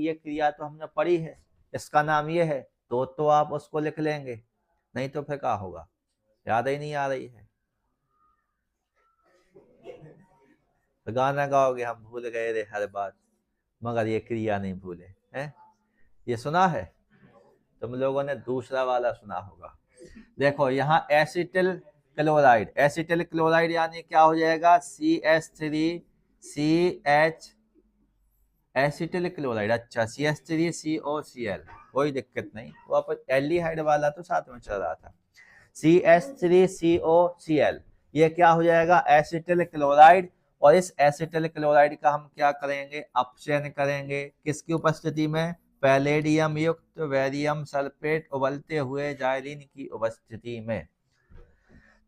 ये क्रिया तो हमने पढ़ी है, इसका नाम ये है, तो आप उसको लिख लेंगे, नहीं तो फिर क्या होगा, याद ही नहीं आ रही है। तो गाना गाओगे हम भूल गए रे हर बात, मगर ये क्रिया नहीं भूले हैं। ये सुना है तुम लोगों ने, दूसरा वाला सुना होगा। देखो यहाँ एसिटिल क्लोराइड, एसिटिल क्लोराइड यानी क्या हो जाएगा, CH3CH, एसिटिल क्लोराइड, अच्छा CH3COCl, कोई दिक्कत नहीं, वो अपन एल्डिहाइड वाला तो साथ में चल रहा था। CH3COCl, ये क्या हो जाएगा, एसिटिल क्लोराइड। और इस एसिटिल क्लोराइड का हम क्या करेंगे, अपचयन करेंगे, किसकी उपस्थिति में, पैलेडियम युक्त बेरियम सल्फेट उबलते हुए जाइलिन की उपस्थिति में।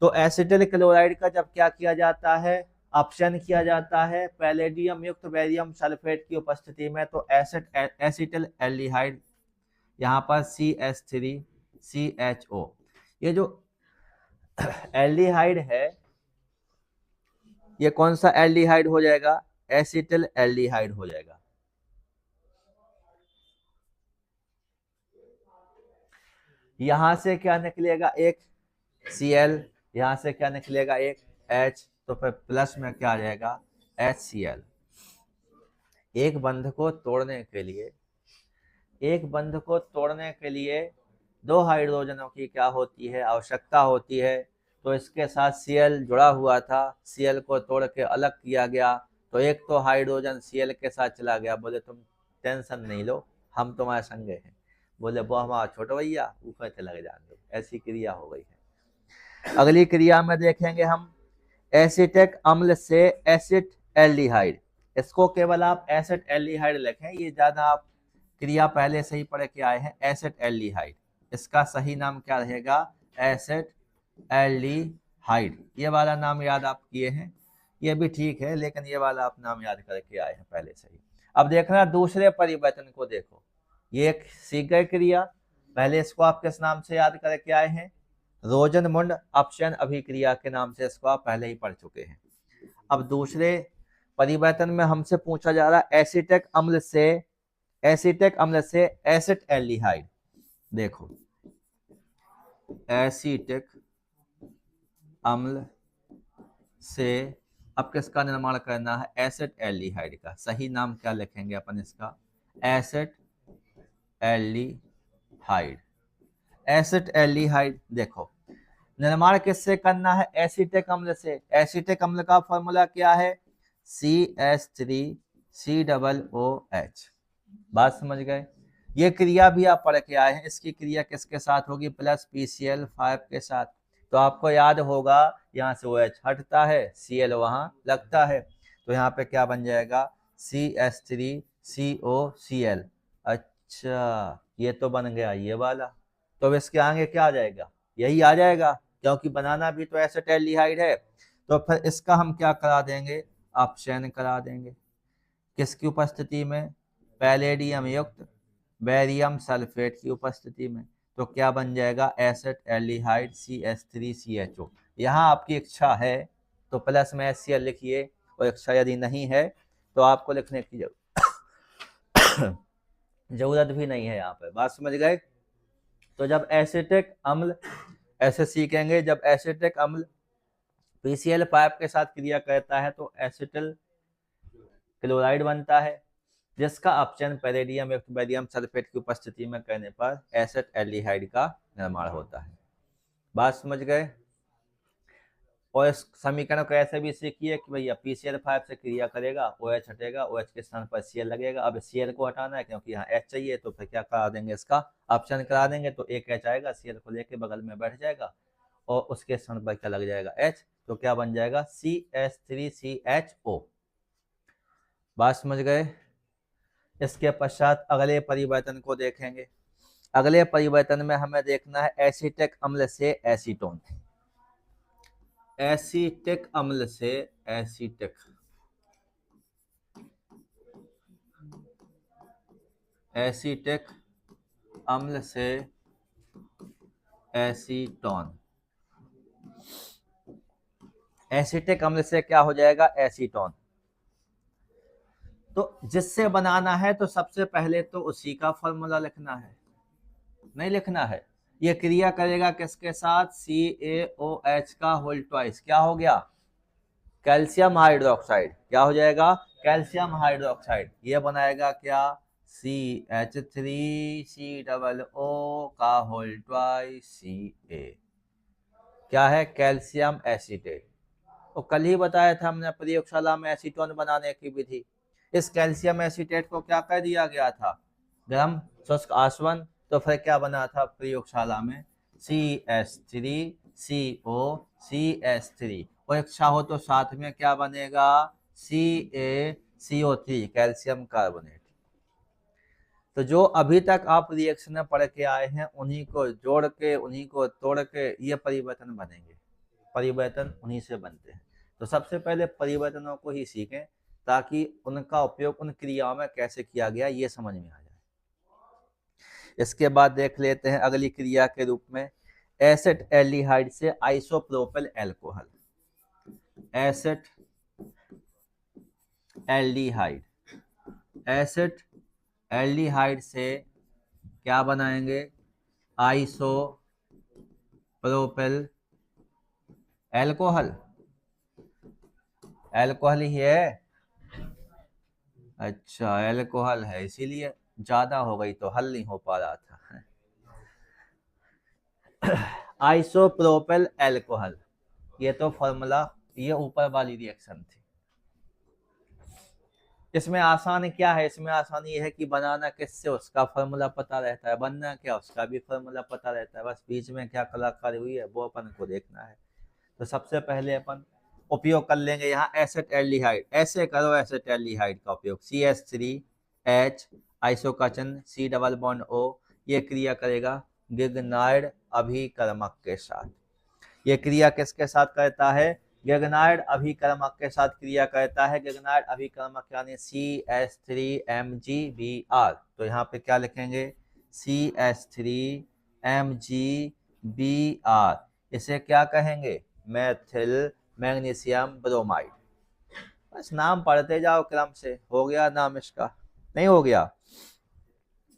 तो एसिटिल क्लोराइड का जब क्या किया जाता है, अपचयन किया जाता है पैलेडियम युक्त बेरियम सल्फेट की उपस्थिति में, तो एसिटिल एल्डिहाइड, यहाँ पर CH3CHO, ये जो एल्डिहाइड है, ये कौन सा एल्डिहाइड हो जाएगा, एसिटिल एल्डिहाइड हो जाएगा। यहां से क्या निकलेगा, एक Cl, यहां से क्या निकलेगा, एक H, तो फिर प्लस में क्या आ जाएगा, HCl। एक बंध को तोड़ने के लिए, एक बंध को तोड़ने के लिए दो हाइड्रोजनों की क्या होती है, आवश्यकता होती है। तो इसके साथ Cl जुड़ा हुआ था, Cl को तोड़ के अलग किया गया, तो एक तो हाइड्रोजन Cl के साथ चला गया। बोले तुम टेंशन नहीं लो, हम तुम्हारे संगे हैं। बोले वो हमारा छोटे भैया ऊपर से लग जाएंगे, ऐसी क्रिया हो गई है। अगली क्रिया में देखेंगे हम, एसिटिक अम्ल से एसिड एल्डिहाइड, इसको केवल आप एसिड एल्डिहाइड लिखें, ये ज्यादा आप क्रिया पहले से ही पढ़ के आए हैं। एसिड एल्डिहाइड, इसका सही नाम क्या रहेगा, एसिड एल्डिहाइड। ये वाला नाम याद आप किए हैं, ये भी ठीक है, लेकिन ये वाला आप नाम याद करके आए हैं पहले से ही। अब देखना दूसरे परिवर्तन को, देखो ये एक सीख गए क्रिया, पहले इसको आप किस नाम से याद करके आए हैं, रोजनमुंड अपचयन अभिक्रिया के नाम से इसको आप पहले ही पढ़ चुके हैं। अब दूसरे परिवर्तन में हमसे पूछा जा रहा है एसिटिक अम्ल से, एसिटिक अम्ल से एसिड एल्डिहाइड। देखो एसिटिक अम्ल से अब किसका निर्माण करना है, एसिड एल्डिहाइड का। सही नाम क्या लिखेंगे अपन इसका, एसिड एल्डिहाइड। एसिड एल्डिहाइड देखो निर्माण किससे करना है, एसिटिक अम्ल से। एसिटिक अम्ल का फॉर्मूला क्या है, CH3COOH। बात समझ गए। ये क्रिया भी आप पढ़ के आए हैं, इसकी क्रिया किसके साथ होगी, प्लस PCl5 के साथ। तो आपको याद होगा यहाँ से OH हटता है, Cl वहां लगता है, तो यहाँ पे क्या बन जाएगा, CH3COCl। अच्छा ये तो बन गया ये वाला, तो अब इसके आगे क्या आ जाएगा, यही आ जाएगा, क्योंकि बनाना भी तो एसिड एल्डिहाइड है। तो फिर इसका हम क्या करा देंगे, अपचयन करा देंगे, किसकी उपस्थिति में, पैलेडियम युक्त बेरियम सल्फेट की उपस्थिति में। तो क्या बन जाएगा, एसिड एल्डिहाइड CH3CHO। यहाँ आपकी इच्छा है तो प्लस में HCl लिखिए, और इच्छा यदि नहीं है तो आपको लिखने की जरूरत भी नहीं है यहाँ पर। बात समझ गए। तो जब एसिटिक अम्ल, ऐसे सीखेंगे, जब एसिटिक अम्ल PCl5 के साथ क्रिया करता है तो एसिटिल क्लोराइड बनता है, जिसका अपचयन पैलेडियम युक्त बेरियम सल्फेट की उपस्थिति में करने पर एसिड एल्डिहाइड का निर्माण होता है। बात समझ गए। और इस समीकरण को ऐसे भी सीखिए कि भैया PCl5 से क्रिया करेगा, OH हटेगा, OH के स्थान पर Cl लगेगा। अब Cl को हटाना है क्योंकि यहाँ H चाहिए, तो फिर क्या करा देंगे, इसका अपचयन करा देंगे, तो एक H आएगा, Cl को लेके बगल में बैठ जाएगा और उसके स्थान पर क्या लग जाएगा, H। तो क्या बन जाएगा, CH3CHO। बात समझ गए। इसके पश्चात अगले परिवर्तन को देखेंगे। अगले परिवर्तन में हमें देखना है एसिटिक अम्ल से एसीटोन। एसिटिक अम्ल से एसिटिक, एसिटिक अम्ल से एसीटोन। एसिटिक अम्ल से क्या हो जाएगा, एसीटोन। तो जिससे बनाना है तो सबसे पहले तो उसी का फॉर्मूला लिखना है, नहीं लिखना है। ये क्रिया करेगा किसके साथ, CaOH का होल ट्वाइस, क्या हो गया, कैल्शियम हाइड्रोक्साइड। क्या हो जाएगा, कैल्शियम हाइड्रोक्साइड। ये बनाएगा क्या, CH3COO का होल ट्वाइस Ca, क्या है, कैल्शियम एसीटेट। तो कल ही बताया था हमने प्रयोगशाला में एसीटोन बनाने की विधि। इस कैल्शियम एसीटेट को क्या कर दिया गया था, गर्म शुष्क आसवन। तो फिर क्या बना था प्रयोगशाला में, CH3CO CH3, और एक चाहो तो साथ में क्या बनेगा, CaCO3 कैल्शियम कार्बोनेट। तो जो अभी तक आप रिएक्शन में पढ़ के आए हैं उन्हीं को जोड़ के, उन्हीं को तोड़ के ये परिवर्तन बनेंगे। परिवर्तन उन्हीं से बनते हैं। तो सबसे पहले परिवर्तनों को ही सीखें ताकि उनका उपयोग उन क्रियाओं में कैसे किया गया ये समझ में आ जाए। इसके बाद देख लेते हैं अगली क्रिया के रूप में एसिड एल्डिहाइड से isopropyl alcohol. Acid aldehyde, acid aldehyde से क्या बनाएंगे, आइसोप्रोपिल अल्कोहल। अल्कोहल ही है, अच्छा अल्कोहल है, इसीलिए ज्यादा हो गई तो हल नहीं हो पा रहा था। आइसोप्रोपिल अल्कोहल, ये तो फॉर्मूला, ये ऊपर वाली रिएक्शन थी। इसमें आसान क्या है, इसमें आसानी ये है कि बनाना किससे उसका फॉर्मूला पता रहता है, बनना क्या उसका भी फॉर्मूला पता रहता है, बस बीच में क्या कलाकारी हुई है वो अपन को देखना है। तो सबसे पहले अपन उपयोग कर लेंगे यहाँ एसिड एल्डिहाइड। ऐसे करो एसिड एल्डिहाइड का उपयोग, CH3H आइसोकाचन C double bond O, ये क्रिया करेगा गिग्नाइड अभिकर्मक के साथ। ये क्रिया किसके साथ करता है, गिग्नाइड अभिकर्मक के साथ क्रिया करता है। गिग्नाइड अभिकर्मक यानी CH3MgBr। तो यहाँ पे क्या लिखेंगे, CH3MgBr, इसे क्या कहेंगे, मेथिल मैग्नीशियम ब्रोमाइड। बस नाम पढ़ते जाओ क्रम से, हो गया नाम इसका, नहीं हो गया।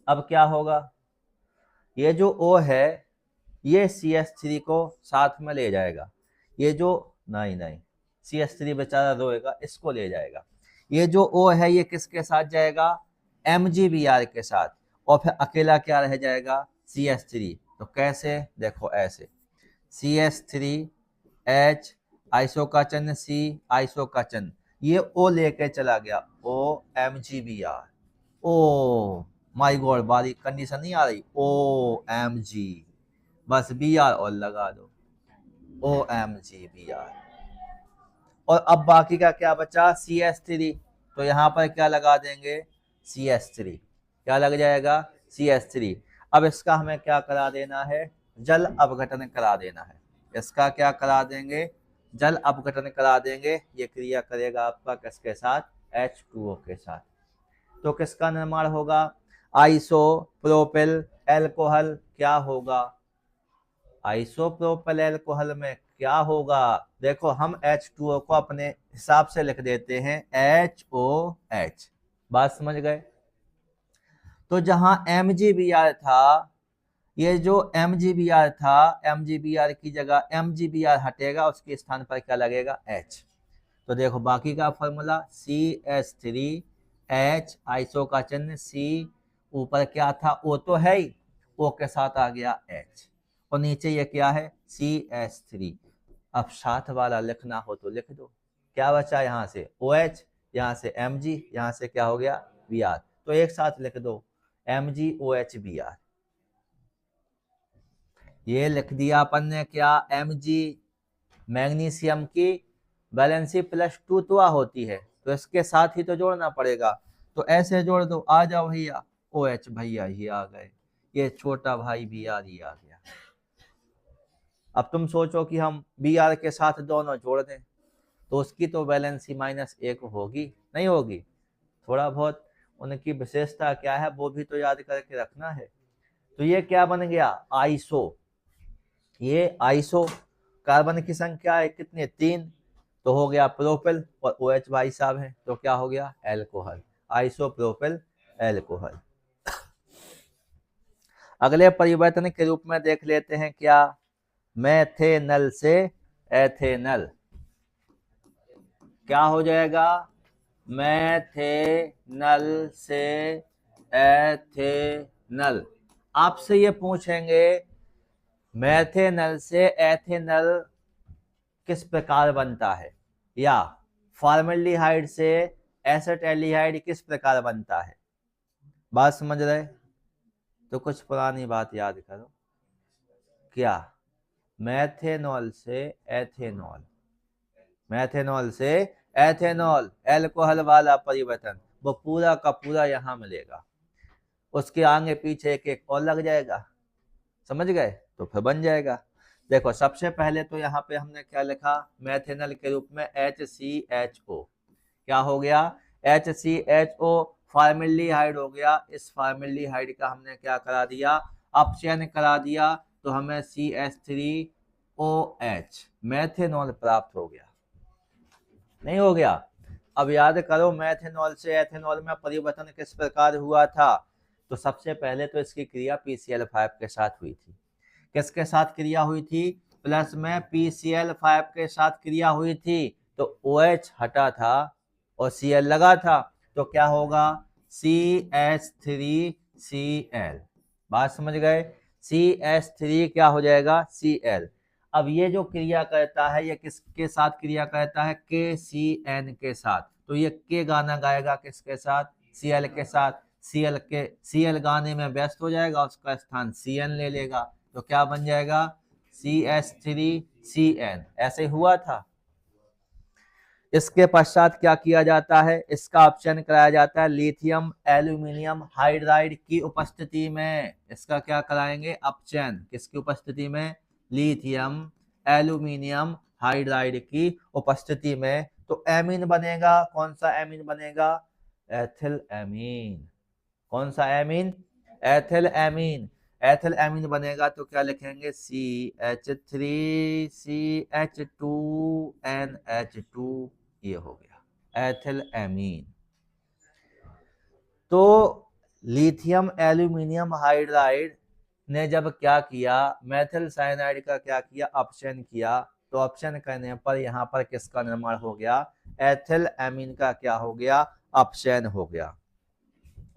अब क्या होगा, ये जो O है ये CH3 को साथ में ले जाएगा, ये जो नहीं CH3 बेचारा रोएगा, इसको ले जाएगा। ये जो O है ये किसके साथ जाएगा, MgBr के साथ, और फिर अकेला क्या रह जाएगा, CH3। तो कैसे, देखो ऐसे, CH3H आइसोकाचन C आइसोकाचन, ये O लेके चला गया, OMgBr। ओ माय गॉड, बारी कंडीशन नहीं आ रही, OMG, बस Br और लगा दो, OMgBr। और अब बाकी का क्या बचा, CH3। तो यहाँ पर क्या लगा देंगे, CH3, क्या लग जाएगा, CH3। अब इसका हमें क्या करा देना है, जल अपघटन करा देना है। इसका क्या करा देंगे, जल अपघटन करा देंगे। ये क्रिया करेगा आपका किसके साथ, H2O के साथ। तो किसका निर्माण होगा, आइसोप्रोपिल अल्कोहल। क्या होगा, आइसोप्रोपिल अल्कोहल में क्या होगा, देखो हम H2O को अपने हिसाब से लिख देते हैं HOH। बात समझ गए। तो जहां MgBr था, ये जो MgBr था, MgBr की जगह MgBr हटेगा, उसके स्थान पर क्या लगेगा, H। तो देखो बाकी का फॉर्मूला CH3H आइसोकाचन C, ऊपर क्या था, O तो है ही, O के साथ आ गया H, और नीचे ये क्या है, CH3। अब साथ वाला लिखना हो तो लिख दो, क्या बचा यहाँ से OH, यहाँ से Mg, यहाँ से क्या हो गया Br। तो एक साथ लिख दो MgOH Br। ये लिख दिया अपन ने क्या, Mg मैग्नीशियम की वैलेंसी +2 तो होती है, तो इसके साथ ही तो जोड़ना पड़ेगा। तो ऐसे जोड़ दो, आ जाओ भैया, OH भैया ही आ गए, ये छोटा भाई Br ही आ गया। अब तुम सोचो कि हम Br के साथ दोनों जोड़ दें तो उसकी तो वैलेंसी -1 होगी, नहीं होगी। थोड़ा बहुत उनकी विशेषता क्या है वो भी तो याद करके रखना है। तो ये क्या बन गया, आइसो। ये आइसो, कार्बन की संख्या है कितने, 3, तो हो गया प्रोपिल, और OH भाई साहब है तो क्या हो गया, अल्कोहल। Isopropyl alcohol. अगले परिवर्तन के रूप में देख लेते हैं क्या, मेथेनल से एथेनल। क्या हो जाएगा, मेथेनल से एथेनल। आपसे ये पूछेंगे मेथेनल से एथेनल किस प्रकार बनता है, या फॉर्मल्डिहाइड से एसेटल्डिहाइड किस प्रकार बनता है। बात समझ रहे, तो कुछ पुरानी बात याद करो। क्या, मेथेनॉल से एथेनॉल, मेथेनॉल से एथेनॉल, एल्कोहल वाला परिवर्तन वो पूरा का पूरा यहां मिलेगा, उसके आगे पीछे एक एक और लग जाएगा, समझ गए, तो फिर बन जाएगा। देखो सबसे पहले तो यहाँ पे हमने क्या लिखा, मेथेनल के रूप में HCHO। क्या हो गया, HCHO फॉर्मल्डिहाइड हो गया। इस फॉर्मल्डिहाइड का हमने क्या करा दिया, अपचयन करा दिया, तो हमें CH3OH मेथेनॉल प्राप्त हो गया। नहीं हो गया। अब याद करो मेथेनॉल से एथेनॉल में परिवर्तन किस प्रकार हुआ था, तो सबसे पहले तो इसकी क्रिया PCl5 के साथ हुई थी। किसके साथ क्रिया हुई थी, प्लस में PCl5 के साथ क्रिया हुई थी, तो OH हटा था और Cl लगा था, तो क्या होगा, CH3Cl। बात समझ गए, CH3 क्या हो जाएगा, Cl। अब ये जो क्रिया करता है ये किसके साथ क्रिया करता है, KCN के साथ, तो ये के गाना गाएगा किसके साथ, Cl के साथ। Cl गाने में व्यस्त हो जाएगा, उसका स्थान Cn ले लेगा, तो क्या बन जाएगा, CH3Cn। ऐसे हुआ था। इसके पश्चात क्या किया जाता है, इसका अपचयन कराया जाता है लिथियम एल्यूमिनियम हाइड्राइड की उपस्थिति में। इसका क्या कराएंगे, अपचयन, किसकी उपस्थिति में, लिथियम एल्यूमिनियम हाइड्राइड की उपस्थिति में। तो एमीन बनेगा, कौन सा एमीन बनेगा, एथिल एमीन। कौन सा amine, ethyl amine. Ethyl amine बनेगा तो क्या लिखेंगे, CH3CH2NH2, ये हो गया एथिल एमीन। तो लिथियम एल्यूमिनियम हाइड्राइड ने जब क्या किया, मेथिल साइनाइड का क्या किया, अपचयन किया, तो अपचयन करने पर यहाँ पर किसका निर्माण हो गया, एथिल एमीन का क्या हो गया, अपचयन हो गया।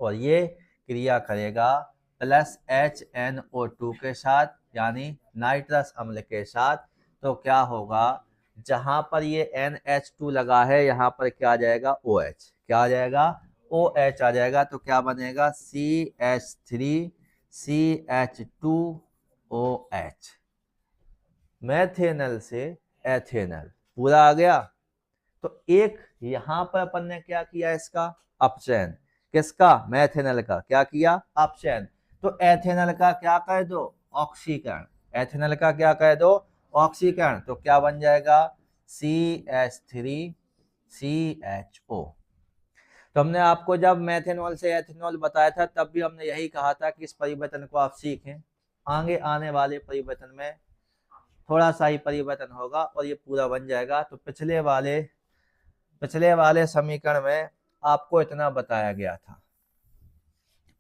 और ये क्रिया करेगा प्लस HNO2 के साथ, यानी नाइट्रस अम्ल के साथ। तो क्या होगा, जहां पर ये NH2 लगा है यहाँ पर क्या आ जाएगा, OH। क्या आ जाएगा, OH आ जाएगा। तो क्या बनेगा, CH3CH2OH। मेथेनल से एथेनल पूरा आ गया। तो एक यहां पर अपन ने क्या किया, इसका अपचयन, किसका, मेथेनल का क्या किया, अपचयन। तो एथेनल का क्या कर दो, ऑक्सीकरण। एथेनल का क्या कर दो, ऑक्सीकरण। तो क्या बन जाएगा, CH3CHO। तो हमने आपको जब मेथेनॉल से एथेनॉल बताया था तब भी हमने यही कहा था कि इस परिवर्तन को आप सीखें। आगे आने वाले परिवर्तन में थोड़ा सा ही परिवर्तन होगा और ये पूरा बन जाएगा। तो पिछले वाले समीकरण में आपको इतना बताया गया था,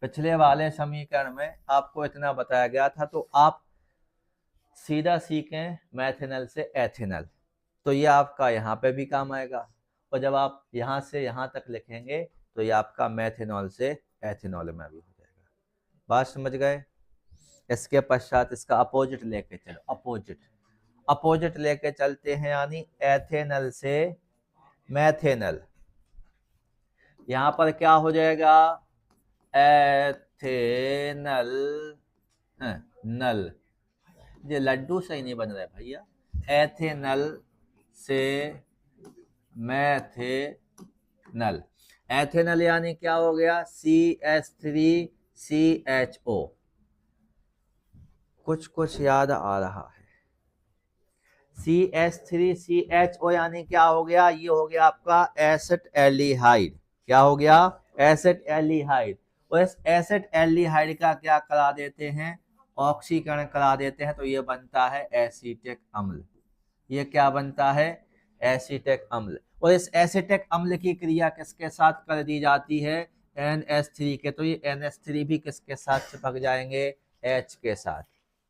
पिछले वाले समीकरण में आपको इतना बताया गया था। तो आप सीधा सीखें मेथेनल से एथेनल, तो ये आपका यहाँ पे भी काम आएगा। और जब आप यहाँ से यहाँ तक लिखेंगे तो ये आपका मेथेनॉल से एथेनॉल में भी हो जाएगा। बात समझ गए। इसके पश्चात इसका अपोजिट लेके चलो, अपोजिट लेके चलते हैं, यानी एथेनल से मेथेनल। यहां पर क्या हो जाएगा, एथेनल नल। ये लड्डू सही नहीं बन रहा है भैया। एथेनल से मेथेनल, एथेनल यानी क्या हो गया, CH3CHO। कुछ याद आ रहा है, CH3CHO यानी क्या हो गया, ये हो गया आपका एसेटल्डिहाइड। क्या हो गया, एसेटल्डिहाइड। और इस एसेटल्डिहाइड का क्या करा देते हैं, ऑक्सीकरण करा देते हैं, तो ये बनता है एसीटिक अम्ल। ये क्या बनता है, एसीटिक अम्ल। और इस एसिटिक अम्ल की क्रिया किसके साथ कर दी जाती है, NH3 के, तो ये NH3 भी किसके साथ चिपक जाएंगे, H के साथ।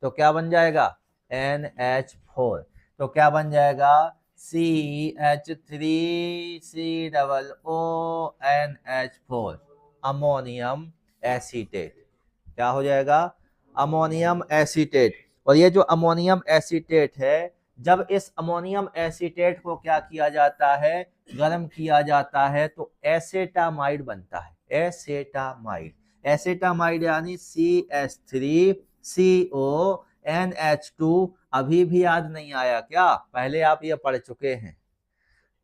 तो क्या बन जाएगा, NH4। तो क्या बन जाएगा, CH3COONH4 अमोनियम एसीटेट। क्या हो जाएगा, अमोनियम एसीटेट। और ये जो अमोनियम एसीटेट है, जब इस अमोनियम एसीटेट को क्या किया जाता है, गर्म किया जाता है, तो एसेटामाइड बनता है, एसेटामाइड। एसेटामाइड यानी CH3CONH2। अभी भी याद नहीं आया क्या, पहले आप ये पढ़ चुके हैं,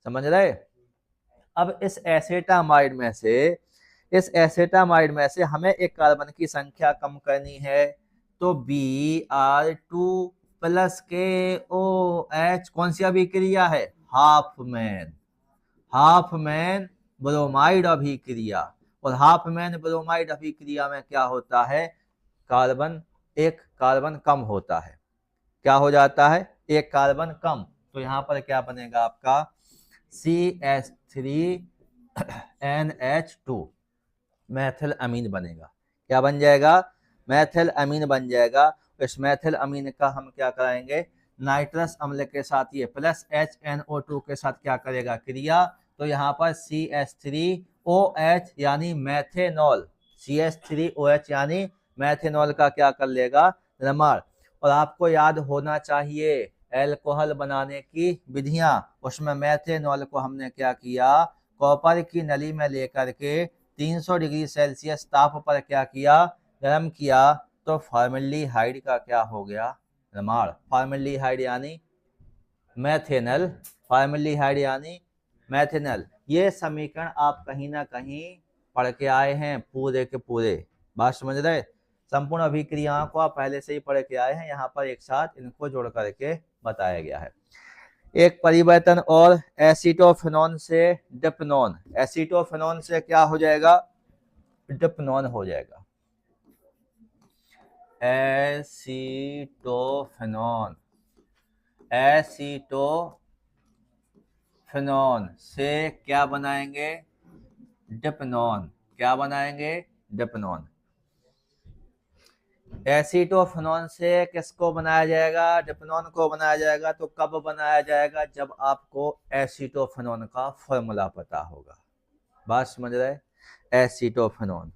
समझ रहे। अब इस एसेटामाइड में से हमें एक कार्बन की संख्या कम करनी है, तो Br2 प्लस KOH कौन सी अभिक्रिया है, हाफमैन ब्रोमाइड अभिक्रिया। और हाफमैन ब्रोमाइड अभिक्रिया में क्या होता है, एक कार्बन कम होता है। क्या हो जाता है, एक कार्बन कम। तो यहां पर क्या बनेगा आपका, CH3NH2 मैथिल अमीन बनेगा। क्या बन जाएगा, मैथिल अमीन बन जाएगा। इस मैथिल अमीन का हम क्या कराएंगे, नाइट्रस अम्ल के साथ ये प्लस HNO2 के साथ क्या करेगा, क्रिया। तो यहाँ पर CH3OH यानी मैथेनॉल, CH3OH यानी मैथेनॉल का क्या कर लेगा, निर्माण। और आपको याद होना चाहिए एल्कोहल बनाने की विधियां, उसमें मैथेनॉल को हमने क्या किया, कॉपर की नली में लेकर के 300 डिग्री सेल्सियस ताप पर क्या किया, गर्म किया, तो फॉर्मल्डिहाइड का क्या हो गया, निर्माण। फॉर्मल्डिहाइड यानी मैथेनल, फॉर्मल्डिहाइड यानी मैथेनल। ये समीकरण आप कहीं ना कहीं पढ़ के आए हैं, पूरे के पूरे, बात समझ रहे। संपूर्ण अभिक्रियाओं को आप पहले से ही पढ़ के आए हैं, यहाँ पर एक साथ इनको जोड़ करके बताया गया है। एक परिवर्तन और, एसीटोफेनॉन से डिप्नॉन। एसीटोफेनॉन से क्या हो जाएगा, डिप्नॉन हो जाएगा। एसीटोफेनॉन से क्या बनाएंगे, डिप्नॉन। क्या बनाएंगे, डिप्नॉन। एसीटोफेनॉन से किसको बनाया जाएगा, डिप्नॉन को बनाया जाएगा। तो कब बनाया जाएगा, जब आपको एसीटोफेनॉन का फॉर्मूला पता होगा। बात समझ रहे, एसीटोफेनॉन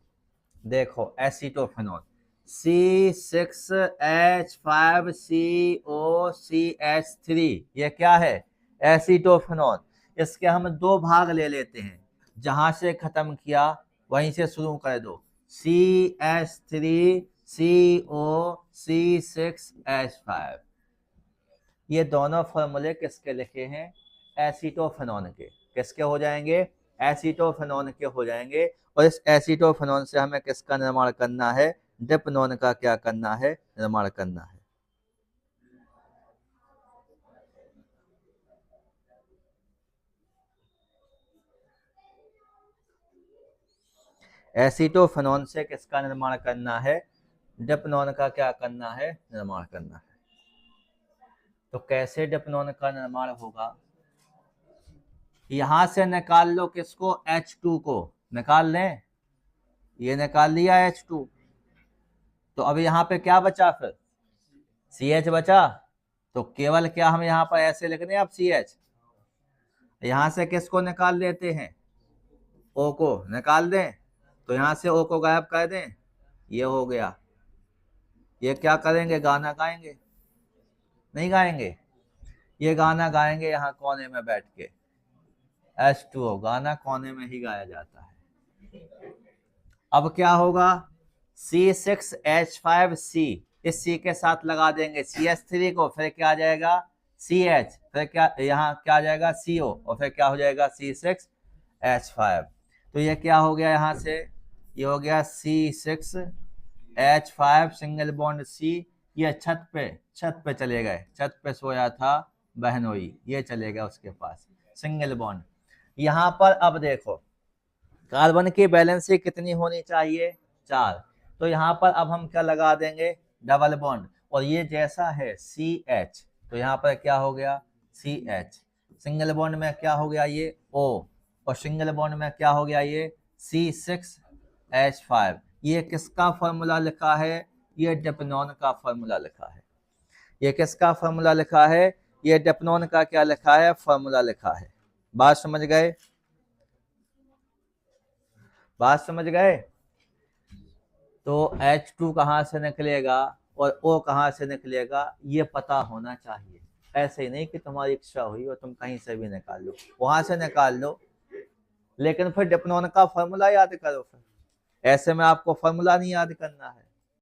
देखो, एसीटोफेनॉन C6H5COCH3, ये क्या है, एसीटोफेनॉन। इसके हम दो भाग ले लेते हैं, जहां से खत्म किया वहीं से शुरू कर दो, CH3COC6H5। ये दोनों फॉर्मूले किसके लिखे हैं, एसीटोफेनॉन के। किसके हो जाएंगे, एसीटोफेनॉन के हो जाएंगे। और इस एसीटोफेनॉन से हमें किसका निर्माण करना है, डिप्नॉन का क्या करना है, निर्माण करना है। एसीटोफेनॉन से किसका निर्माण करना है, डिप्नॉन का क्या करना है, निर्माण करना है। तो कैसे डिप्नॉन का निर्माण होगा, यहां से निकाल लो किसको, H2 को निकाल लें, ये निकाल लिया H2। तो अब यहाँ पे क्या बचा, फिर CH बचा। तो केवल क्या हम यहाँ पर ऐसे लिख दें, अब CH, यहां से किसको निकाल लेते हैं, O को निकाल दें। तो यहां से O को गायब कर दें, ये हो गया। ये क्या करेंगे, गाना गाएंगे, नहीं गाएंगे, ये गाना गाएंगे यहाँ कोने में बैठ के। H2O गाना कोने में ही गाया जाता है। अब क्या होगा, C6H5C, इस C के साथ लगा देंगे CH3 को, फिर क्या आ जाएगा CH, फिर क्या यहाँ क्या आ जाएगा CO, और फिर क्या हो जाएगा C6H5। तो ये क्या हो गया, यहाँ से ये हो गया C6H5 सिंगल बॉन्ड C। ये छत पे चले गए, छत पे सोया था बहनोई, ये चले गया उसके पास, सिंगल बॉन्ड। यहाँ पर अब देखो कार्बन की बैलेंसी कितनी होनी चाहिए, 4। तो यहाँ पर अब हम क्या लगा देंगे, डबल बॉन्ड। और ये जैसा है CH, तो यहाँ पर क्या हो गया CH, सिंगल बॉन्ड में क्या हो गया, ये O और सिंगल बॉन्ड में क्या हो गया ये C6H5। ये किसका फॉर्मूला लिखा है? ये डेपनॉन का फॉर्मूला लिखा है। ये किसका फॉर्मूला लिखा है? ये डेपनॉन का क्या लिखा है? फॉर्मूला लिखा है। बात समझ गए? बात समझ गए? तो H2 कहाँ से निकलेगा और O कहाँ से निकलेगा ये पता होना चाहिए। ऐसे ही नहीं कि तुम्हारी इच्छा हुई और तुम कहीं से भी निकाल लो, वहां से निकाल लो, लेकिन फिर डेपनॉन का फॉर्मूला याद करो। फिर ऐसे में आपको फॉर्मूला नहीं याद करना है।